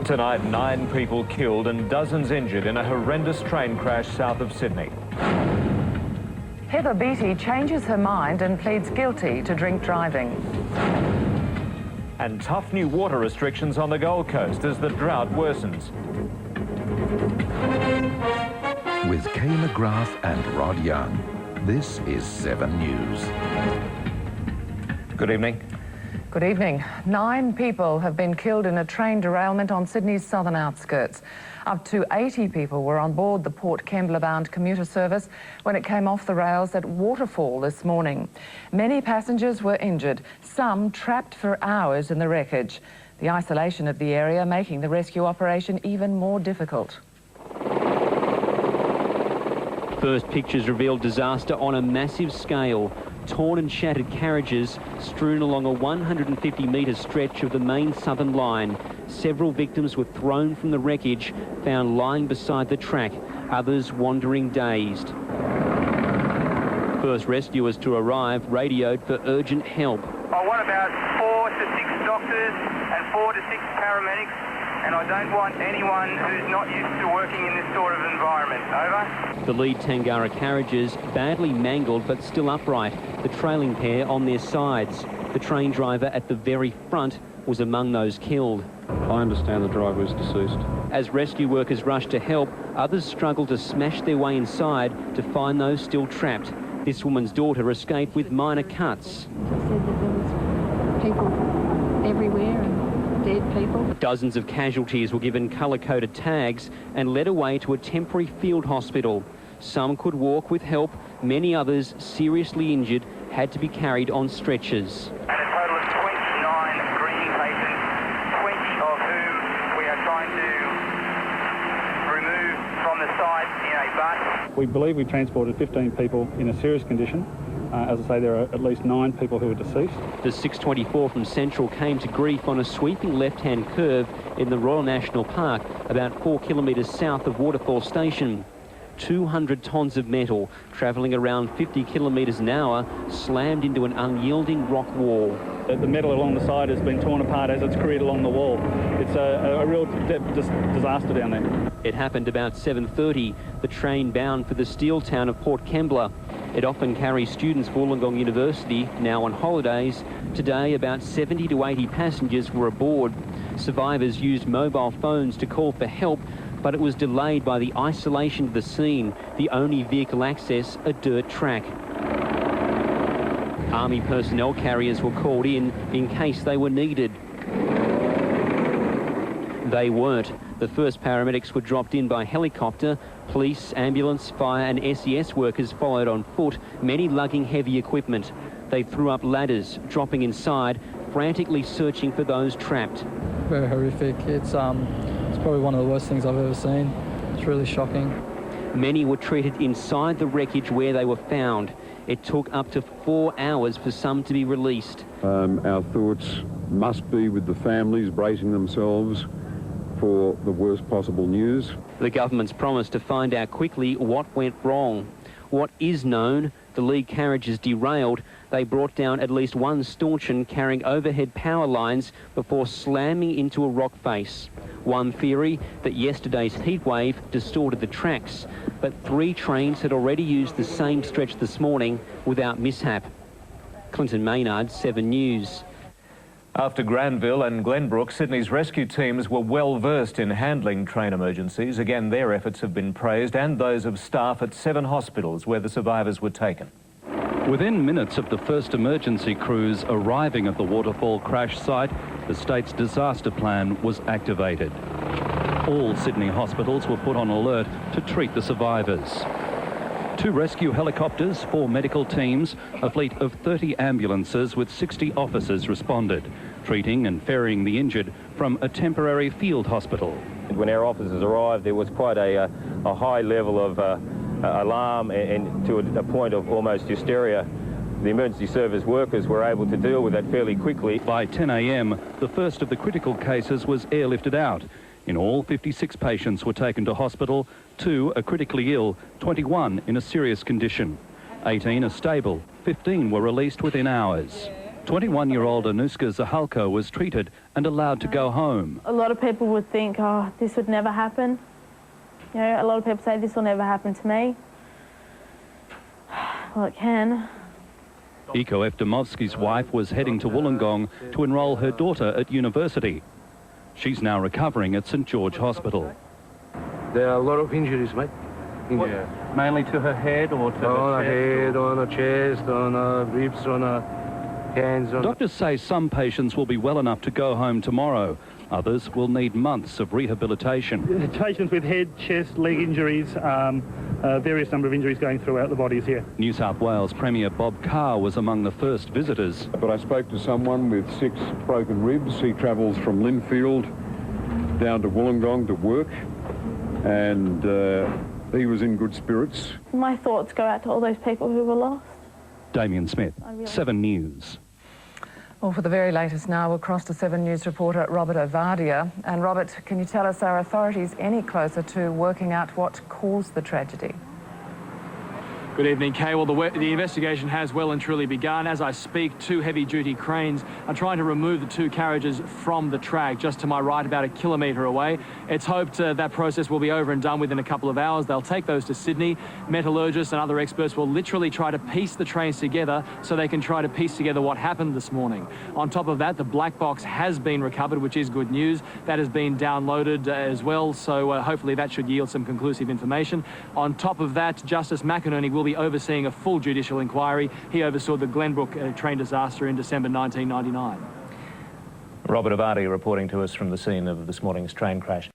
Tonight, 9 people killed and dozens injured in a horrendous train crash south of Sydney. Heather Beattie changes her mind and pleads guilty to drink driving. And tough new water restrictions on the Gold Coast as the drought worsens. With Kay McGrath and Rod Young, this is 7 News. Good evening. Good evening. 9 people have been killed in a train derailment on Sydney's southern outskirts. Up to 80 people were on board the Port Kembla-bound commuter service when it came off the rails at Waterfall this morning. Many passengers were injured, some trapped for hours in the wreckage. The isolation of the area making the rescue operation even more difficult. First pictures revealed disaster on a massive scale. Torn and shattered carriages strewn along a 150-metre stretch of the main southern line. Several victims were thrown from the wreckage, found lying beside the track, others wandering dazed. First rescuers to arrive radioed for urgent help. I want about 4 to 6 doctors and 4 to 6 paramedics, and I don't want anyone who's not used to working in this sort of environment. Over. The lead Tangara carriages badly mangled but still upright, the trailing pair on their sides. The train driver at the very front was among those killed. I understand the driver is deceased. As rescue workers rushed to help, others struggled to smash their way inside to find those still trapped. This woman's daughter escaped with minor cuts. They said that there was people everywhere and dead people. Dozens of casualties were given colour-coded tags and led away to a temporary field hospital. Some could walk with help, many others, seriously injured, had to be carried on stretchers. And a total of 29 breathing patients, 20 of whom we are trying to remove from the site in a bus. We believe we transported 15 people in a serious condition. As I say, there are at least 9 people who are deceased. The 624 from Central came to grief on a sweeping left-hand curve in the Royal National Park, about 4 kilometres south of Waterfall Station. 200 tonnes of metal, travelling around 50 kilometres an hour, slammed into an unyielding rock wall. The metal along the side has been torn apart as it's careened along the wall. It's a real disaster down there. It happened about 7:30, the train bound for the steel town of Port Kembla. It often carries students for Wollongong University, now on holidays. Today, about 70 to 80 passengers were aboard. Survivors used mobile phones to call for help, but it was delayed by the isolation of the scene, the only vehicle access a dirt track. Army personnel carriers were called in case they were needed. They weren't. The first paramedics were dropped in by helicopter. Police, ambulance, fire and SES workers followed on foot, many lugging heavy equipment. They threw up ladders, dropping inside, frantically searching for those trapped. Very horrific. It's probably one of the worst things I've ever seen. It's really shocking. Many were treated inside the wreckage where they were found. It took up to 4 hours for some to be released. Our thoughts must be with the families bracing themselves for the worst possible news. The government's promised to find out quickly what went wrong. What is known, the lead carriages derailed. They brought down at least one stanchion carrying overhead power lines before slamming into a rock face. One theory, that yesterday's heatwave distorted the tracks, but 3 trains had already used the same stretch this morning without mishap. Clinton Maynard, 7 News. After Granville and Glenbrook, Sydney's rescue teams were well versed in handling train emergencies. Again, their efforts have been praised, and those of staff at 7 hospitals where the survivors were taken. Within minutes of the first emergency crews arriving at the Waterfall crash site, the state's disaster plan was activated. All Sydney hospitals were put on alert to treat the survivors. 2 rescue helicopters, 4 medical teams, a fleet of 30 ambulances with 60 officers responded, treating and ferrying the injured from a temporary field hospital. When our officers arrived, there was quite a high level of alarm and to a point of almost hysteria. The emergency service workers were able to deal with that fairly quickly. By 10 a.m, the first of the critical cases was airlifted out. In all, 56 patients were taken to hospital, 2 are critically ill, 21 in a serious condition. 18 are stable, 15 were released within hours. 21-year-old Anuska Zahalko was treated and allowed to go home. A lot of people would think, oh, this would never happen. You know, a lot of people say this will never happen to me. Well, it can. Iko Eftimovsky's wife was heading to Wollongong to enrol her daughter at university. She's now recovering at St George Hospital. There are a lot of injuries, mate. Mainly to her head or to her head, on her chest, on her ribs, on her hands. Doctors say some patients will be well enough to go home tomorrow. Others will need months of rehabilitation. Patients with head, chest, leg injuries, various number of injuries going throughout the bodies here. New South Wales Premier Bob Carr was among the first visitors. But I spoke to someone with 6 broken ribs. He travels from Linfield down to Wollongong to work, and he was in good spirits. My thoughts go out to all those people who were lost. Damien Smith, 7 News. Well, for the very latest now, we'll cross to 7 News reporter Robert Ovadia. And Robert, can you tell us, are authorities any closer to working out what caused the tragedy? Good evening, Kay. Well, the investigation has well and truly begun. As I speak, 2 heavy-duty cranes are trying to remove the 2 carriages from the track, just to my right, about a kilometre away. It's hoped that process will be over and done within a couple of hours. They'll take those to Sydney. Metallurgists and other experts will literally try to piece the trains together so they can try to piece together what happened this morning. On top of that, the black box has been recovered, which is good news. That has been downloaded as well, so hopefully that should yield some conclusive information. On top of that, Justice McInerney will be overseeing a full judicial inquiry. He oversaw the Glenbrook train disaster in December 1999. Robert Ovadia reporting to us from the scene of this morning's train crash.